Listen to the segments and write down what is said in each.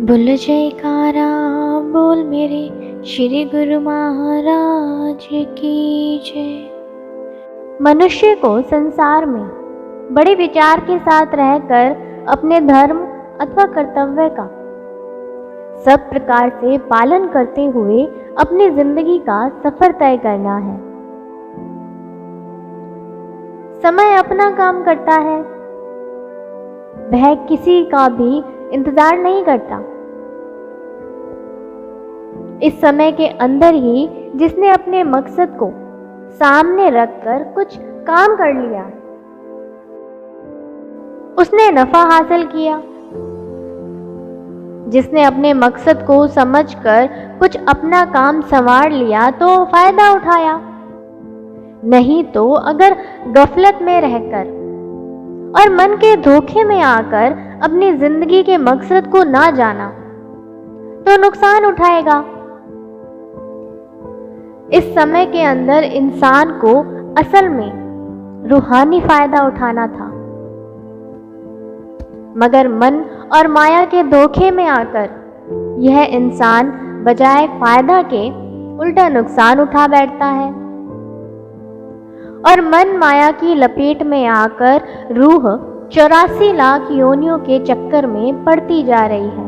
बोल जयकारा बोल मेरे श्री गुरु महाराज की जय। मनुष्य को संसार में बड़े विचार के साथ रहकर अपने धर्म अथवा कर्तव्य का सब प्रकार से पालन करते हुए अपनी जिंदगी का सफर तय करना है। समय अपना काम करता है, वह किसी का भी इंतजार नहीं करता। इस समय के अंदर ही जिसने अपने मकसद को सामने रखकर कुछ काम कर लिया, उसने नफा हासिल किया। जिसने अपने मकसद को समझकर कुछ अपना काम संवार लिया तो फायदा उठाया, नहीं तो अगर गफलत में रहकर और मन के धोखे में आकर अपनी जिंदगी के मकसद को ना जाना तो नुकसान उठाएगा। इस समय के अंदर इंसान को असल में रूहानी फायदा उठाना था, मगर मन और माया के धोखे में आकर यह इंसान बजाय फायदा के उल्टा नुकसान उठा बैठता है और मन माया की लपेट में आकर रूह 84 लाख योनियों के चक्कर में पड़ती जा रही है।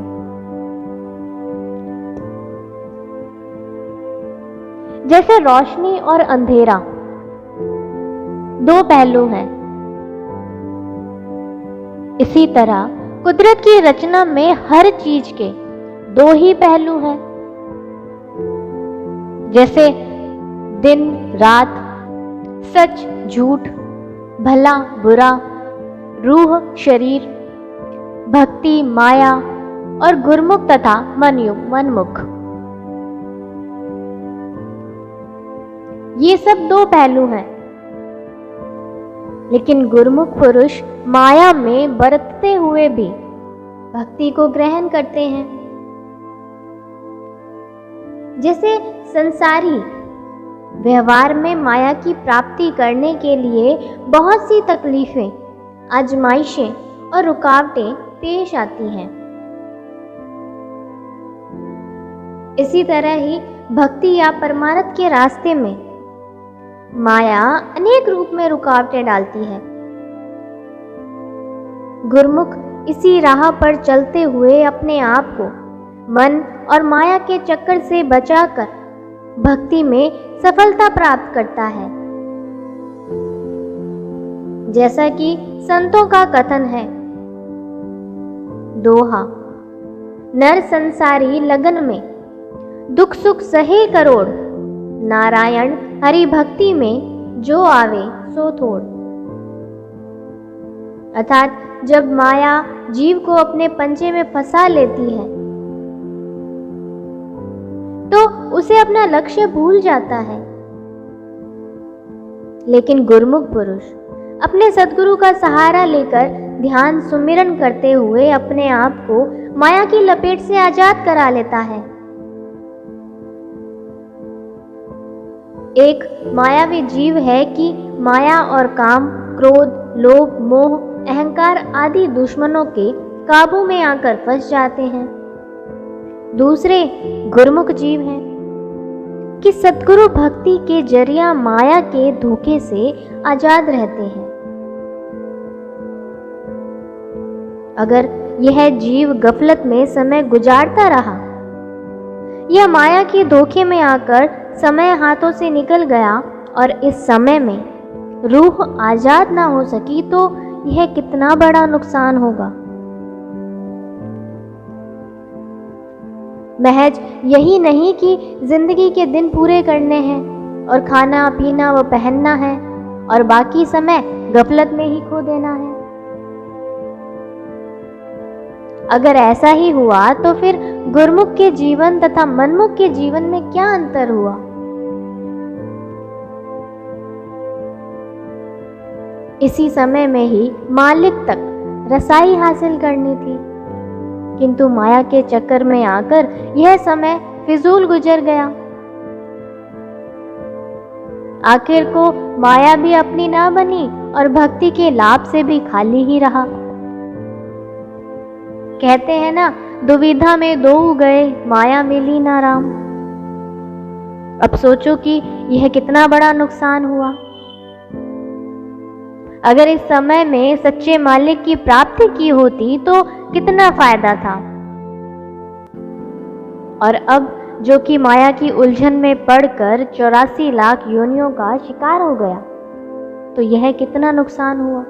जैसे रोशनी और अंधेरा दो पहलू हैं, इसी तरह कुदरत की रचना में हर चीज के दो ही पहलू हैं। जैसे दिन रात, सच झूठ, भला बुरा, रूह शरीर, भक्ति माया और गुरमुख तथा मनमुख, ये सब दो पहलू हैं। लेकिन गुरमुख पुरुष माया में बरतते हुए भी भक्ति को ग्रहण करते हैं। जैसे संसारी व्यवहार में माया की प्राप्ति करने के लिए बहुत सी तकलीफें, आजमाइशें और रुकावटें पेश आती हैं, इसी तरह ही भक्ति या परमार्थ के रास्ते में माया अनेक रूप में रुकावटें डालती है। गुरमुख इसी राह पर चलते हुए अपने आप को मन और माया के चक्कर से बचाकर भक्ति में सफलता प्राप्त करता है। जैसा कि संतों का कथन है, दोहा, नर संसारी लगन में दुख सुख सहे करोड़, नारायण हरि भक्ति में जो आवे सो थोड़। अर्थात जब माया जीव को अपने पंजे में फंसा लेती है तो उसे अपना लक्ष्य भूल जाता है। लेकिन गुरमुख पुरुष अपने सद्गुरु का सहारा लेकर ध्यान सुमिरन करते हुए अपने आप को माया की लपेट से आजाद करा लेता है। एक मायावी जीव है कि माया और काम, क्रोध, लोभ, मोह, अहंकार आदि दुश्मनों के काबू में आकर फंस जाते हैं। दूसरे गुरमुख जीव हैं कि सद्गुरु भक्ति के जरिया माया के धोखे से आजाद रहते हैं। अगर यह जीव गफलत में समय गुजारता रहा या माया के धोखे में आकर समय हाथों से निकल गया और इस समय में रूह आजाद ना हो सकी तो यह कितना बड़ा नुकसान होगा। महज यही नहीं कि जिंदगी के दिन पूरे करने हैं और खाना पीना व पहनना है और बाकी समय गफलत में ही खो देना है। अगर ऐसा ही हुआ तो फिर गुरमुख के जीवन तथा मनमुख के जीवन में क्या अंतर हुआ? इसी समय में ही मालिक तक रसाई हासिल करनी थी, किंतु माया के चक्कर में आकर यह समय फिजूल गुजर गया। आखिर को माया भी अपनी ना बनी और भक्ति के लाभ से भी खाली ही रहा। कहते हैं ना, दुविधा में दो गए, माया मिली ना राम। अब सोचो कि यह कितना बड़ा नुकसान हुआ। अगर इस समय में सच्चे मालिक की प्राप्ति की होती तो कितना फायदा था। और अब जो कि माया की उलझन में पड़कर 84 लाख योनियों का शिकार हो गया, तो यह कितना नुकसान हुआ।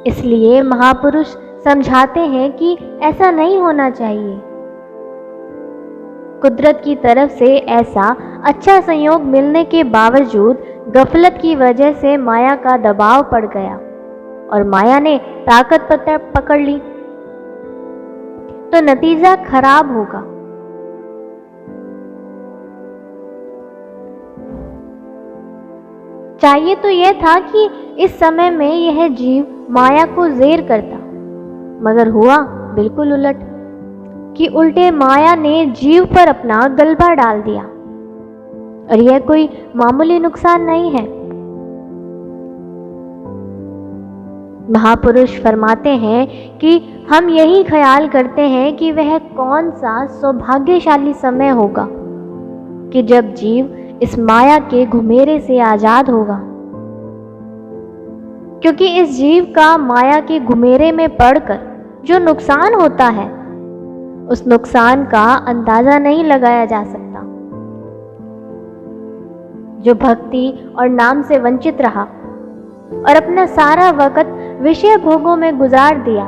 इसलिए महापुरुष समझाते हैं कि ऐसा नहीं होना चाहिए। कुदरत की तरफ से ऐसा अच्छा संयोग मिलने के बावजूद गफलत की वजह से माया का दबाव पड़ गया और माया ने ताकत पकड़ ली, तो नतीजा खराब होगा। चाहिए तो यह था कि इस समय में यह जीव माया को ज़ेर करता, मगर हुआ बिल्कुल उलट कि उल्टे माया ने जीव पर अपना गलबा डाल दिया। और यह कोई मामूली नुकसान नहीं है। महापुरुष फरमाते हैं कि हम यही ख्याल करते हैं कि वह कौन सा सौभाग्यशाली समय होगा कि जब जीव इस माया के घुमेरे से आजाद होगा, क्योंकि इस जीव का माया के घुमेरे में पड़कर जो नुकसान होता है, उस नुकसान का अंदाजा नहीं लगाया जा सकता। जो भक्ति और नाम से वंचित रहा और अपना सारा वक्त विषय भोगों में गुजार दिया,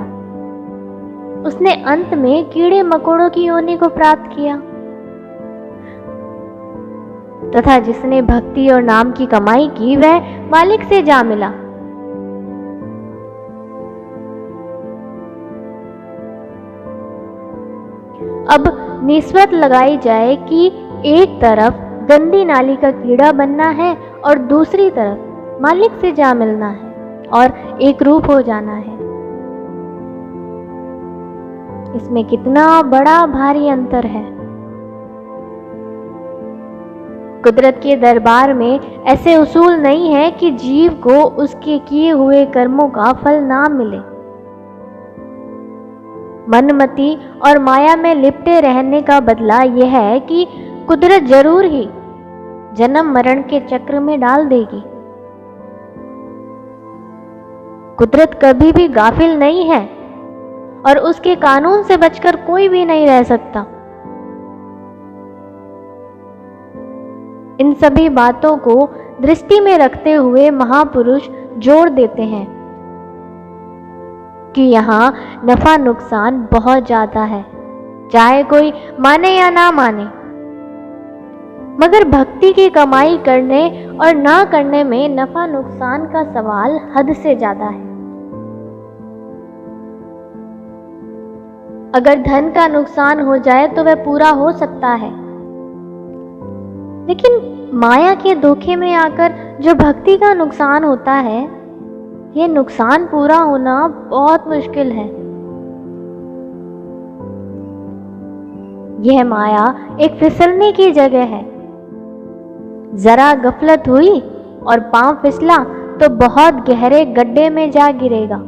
उसने अंत में कीड़े मकोड़ों की योनि को प्राप्त किया। तथा जिसने भक्ति और नाम की कमाई की, वह मालिक से जा मिला। अब निस्बत लगाई जाए कि एक तरफ गंदी नाली का कीड़ा बनना है और दूसरी तरफ मालिक से जा मिलना है और एक रूप हो जाना है। इसमें कितना बड़ा भारी अंतर है। कुदरत के दरबार में ऐसे उसूल नहीं है कि जीव को उसके किए हुए कर्मों का फल ना मिले। मनमति और माया में लिपटे रहने का बदला यह है कि कुदरत जरूर ही जन्म मरण के चक्र में डाल देगी। कुदरत कभी भी गाफिल नहीं है और उसके कानून से बचकर कोई भी नहीं रह सकता। इन सभी बातों को दृष्टि में रखते हुए महापुरुष जोर देते हैं कि यहाँ नफा नुकसान बहुत ज्यादा है, चाहे कोई माने या ना माने। मगर भक्ति की कमाई करने और ना करने में नफा नुकसान का सवाल हद से ज्यादा है। अगर धन का नुकसान हो जाए तो वह पूरा हो सकता है, लेकिन माया के धोखे में आकर जो भक्ति का नुकसान होता है, ये नुकसान पूरा होना बहुत मुश्किल है। यह माया एक फिसलने की जगह है। जरा गफलत हुई और पांव फिसला तो बहुत गहरे गड्ढे में जा गिरेगा,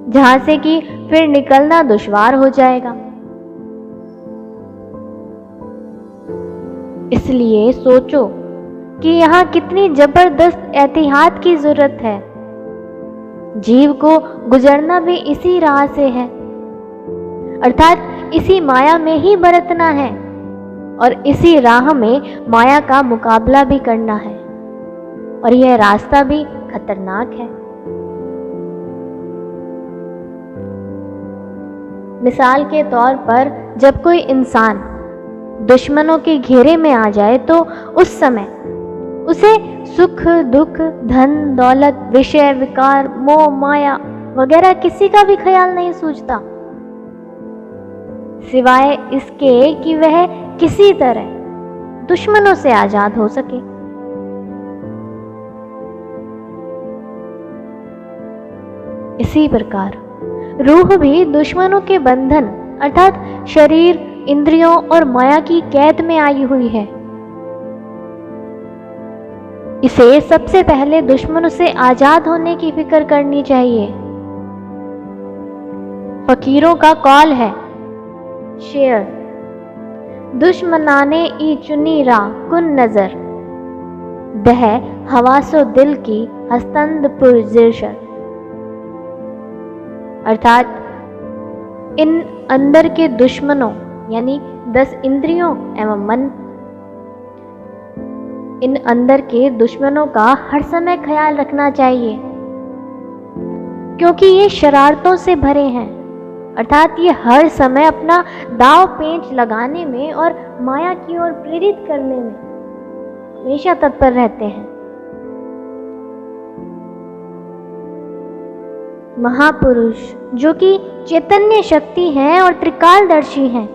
जहां से कि फिर निकलना दुश्वार हो जाएगा। इसलिए सोचो कि यहाँ कितनी जबरदस्त एहतियात की जरूरत है। जीव को गुजरना भी इसी राह से है, अर्थात इसी माया में ही बरतना है और इसी राह में माया का मुकाबला भी करना है, और यह रास्ता भी खतरनाक है। मिसाल के तौर पर जब कोई इंसान दुश्मनों के घेरे में आ जाए तो उस समय उसे सुख दुख, धन दौलत, विषय विकार, मोह माया वगैरह किसी का भी ख्याल नहीं सूझता, सिवाय इसके कि वह किसी तरह दुश्मनों से आजाद हो सके। इसी प्रकार रूह भी दुश्मनों के बंधन अर्थात शरीर, इंद्रियों और माया की कैद में आई हुई है। इसे सबसे पहले दुश्मनों से आजाद होने की फिक्र करनी चाहिए, फकीरों का कौल है। शेर दुश्मनाने ई चुनी रा कुन नजर, दह हवासो दिल की हस्तंद पुरजिरशर। अर्थात इन अंदर के दुश्मनों यानी 10 इंद्रियों एवं मन, इन अंदर के दुश्मनों का हर समय ख्याल रखना चाहिए, क्योंकि ये शरारतों से भरे हैं। अर्थात ये हर समय अपना दाव पेंच लगाने में और माया की ओर प्रेरित करने में हमेशा तत्पर रहते हैं। महापुरुष जो कि चैतन्य शक्ति हैं और त्रिकालदर्शी हैं,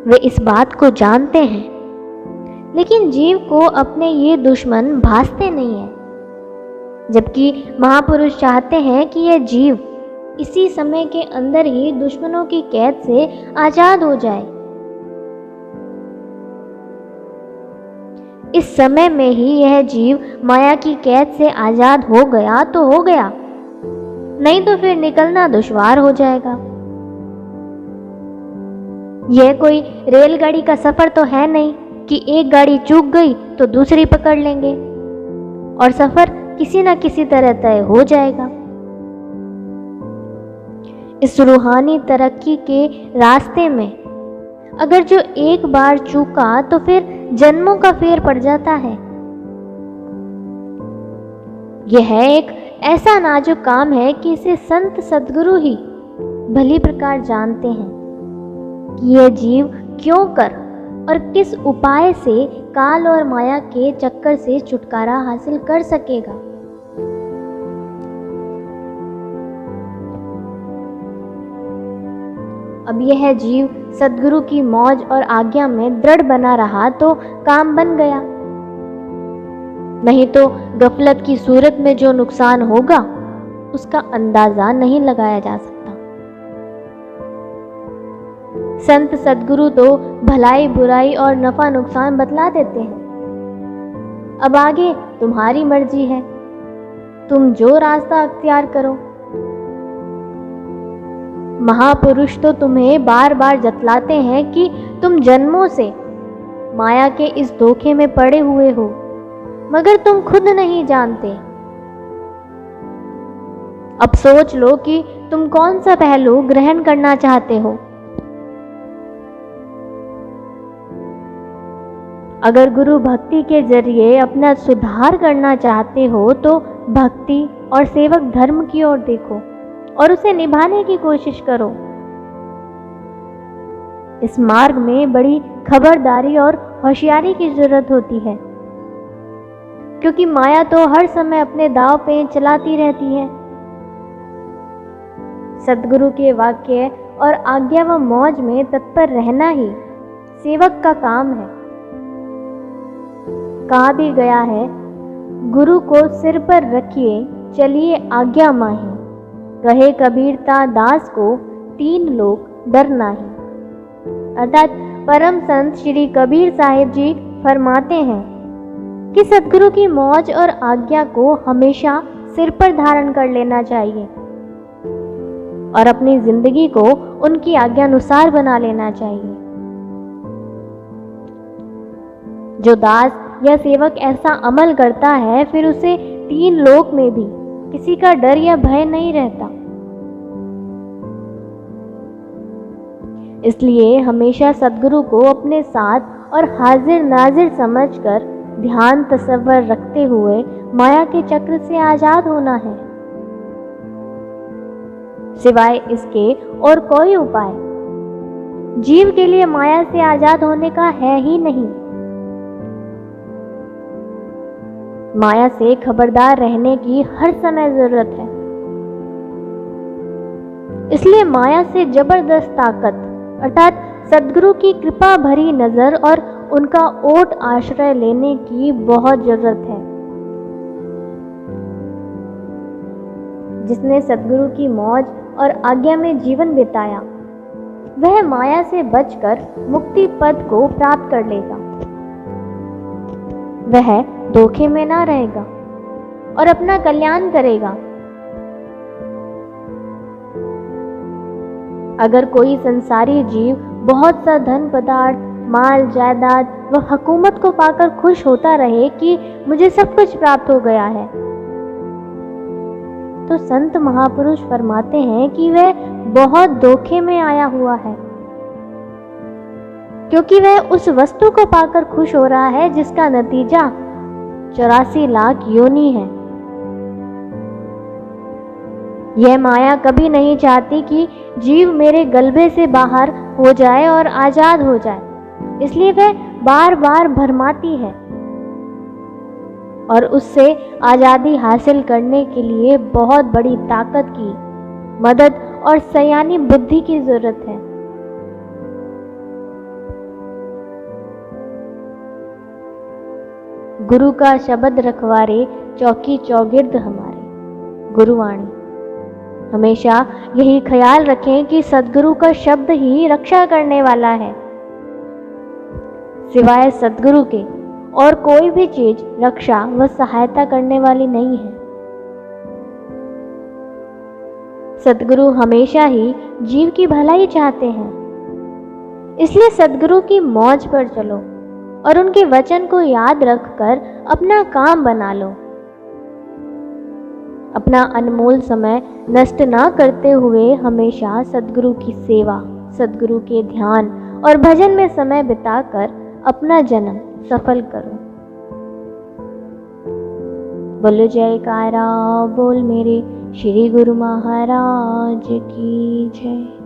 वे इस बात को जानते हैं, लेकिन जीव को अपने ये दुश्मन भासते नहीं हैं। जबकि महापुरुष चाहते हैं कि यह जीव इसी समय के अंदर ही दुश्मनों की कैद से आजाद हो जाए। इस समय में ही यह जीव माया की कैद से आजाद हो गया तो हो गया, नहीं तो फिर निकलना दुश्वार हो जाएगा। यह कोई रेलगाड़ी का सफर तो है नहीं कि एक गाड़ी चूक गई तो दूसरी पकड़ लेंगे और सफर किसी न किसी तरह तय हो जाएगा। इस रूहानी तरक्की के रास्ते में अगर जो एक बार चूका तो फिर जन्मों का फेर पड़ जाता है। यह एक ऐसा नाजुक काम है कि इसे संत सद्गुरु ही भली प्रकार जानते हैं कि यह जीव क्यों कर और किस उपाय से काल और माया के चक्कर से छुटकारा हासिल कर सकेगा। अब यह जीव सद्गुरु की मौज और आज्ञा में दृढ़ बना रहा तो काम बन गया, नहीं तो गफलत की सूरत में जो नुकसान होगा उसका अंदाजा नहीं लगाया जा सकता। संत सद्गुरु तो भलाई बुराई और नफा नुकसान बतला देते हैं। अब आगे तुम्हारी मर्जी है, तुम जो रास्ता अख्तियार करो। महापुरुष तो तुम्हें बार बार जतलाते हैं कि तुम जन्मों से माया के इस धोखे में पड़े हुए हो, मगर तुम खुद नहीं जानते। अब सोच लो कि तुम कौन सा पहलू ग्रहण करना चाहते हो। अगर गुरु भक्ति के जरिए अपना सुधार करना चाहते हो तो भक्ति और सेवक धर्म की ओर देखो और उसे निभाने की कोशिश करो। इस मार्ग में बड़ी खबरदारी और होशियारी की जरूरत होती है, क्योंकि माया तो हर समय अपने दांव पे चलाती रहती है। सद्गुरु के वाक्य और आज्ञा व मौज में तत्पर रहना ही सेवक का काम है। कहा भी गया है, गुरु को सिर पर रखिए चलिए आज्ञा माही, कहे कबीरता दास को 3 लोग डर नाही। अर्थात परम संत श्री कबीर साहिब जी फरमाते हैं कि सद्गुरु की मौज और आज्ञा को हमेशा सिर पर धारण कर लेना चाहिए और अपनी जिंदगी को उनकी आज्ञानुसार बना लेना चाहिए। जो दास या सेवक ऐसा अमल करता है फिर उसे 3 लोक में भी किसी का डर या भय नहीं रहता। इसलिए हमेशा सद्गुरु को अपने साथ और हाजिर नाजिर समझकर ध्यान तसव्वुर रखते हुए माया के चक्र से आजाद होना है। सिवाय इसके और कोई उपाय जीव के लिए माया से आजाद होने का है ही नहीं। माया से खबरदार रहने की हर समय जरूरत है। इसलिए माया से जबरदस्त ताकत अर्थात सद्गुरु की कृपा भरी नजर और उनका ओट आश्रय लेने की बहुत जरूरत है। जिसने सद्गुरु की मौज और आज्ञा में जीवन बिताया वह माया से बचकर मुक्ति पद को प्राप्त कर लेगा। वह धोखे में ना रहेगा और अपना कल्याण करेगा। अगर कोई संसारी जीव बहुत सा धन पदार्थ, माल जायदाद व हुकूमत को पाकर खुश होता रहे कि मुझे सब कुछ प्राप्त हो गया है, तो संत महापुरुष फरमाते हैं कि वह बहुत धोखे में आया हुआ है, क्योंकि वह उस वस्तु को पाकर खुश हो रहा है जिसका नतीजा 84 लाख योनि है। यह माया कभी नहीं चाहती कि जीव मेरे गलबे से बाहर हो जाए और आजाद हो जाए, इसलिए वह बार बार भरमाती है और उससे आज़ादी हासिल करने के लिए बहुत बड़ी ताकत की मदद और सयानी बुद्धि की जरूरत है। गुरु का शब्द रखवारे चौकी चौगिर्द हमारे। गुरुवाणी। हमेशा यही ख्याल रखें कि सद्गुरु का शब्द ही रक्षा करने वाला है। सिवाय सद्गुरु के और कोई भी चीज रक्षा व सहायता करने वाली नहीं है। सद्गुरु हमेशा ही जीव की भलाई चाहते हैं, इसलिए सद्गुरु की मौज पर चलो और उनके वचन को याद रखकर अपना काम बना लो। अपना अनमोल समय नष्ट ना करते हुए हमेशा सद्गुरु की सेवा, सद्गुरु के ध्यान और भजन में समय बिताकर अपना जन्म सफल करो। बोलो जयकारा बोल मेरे श्री गुरु महाराज की जय।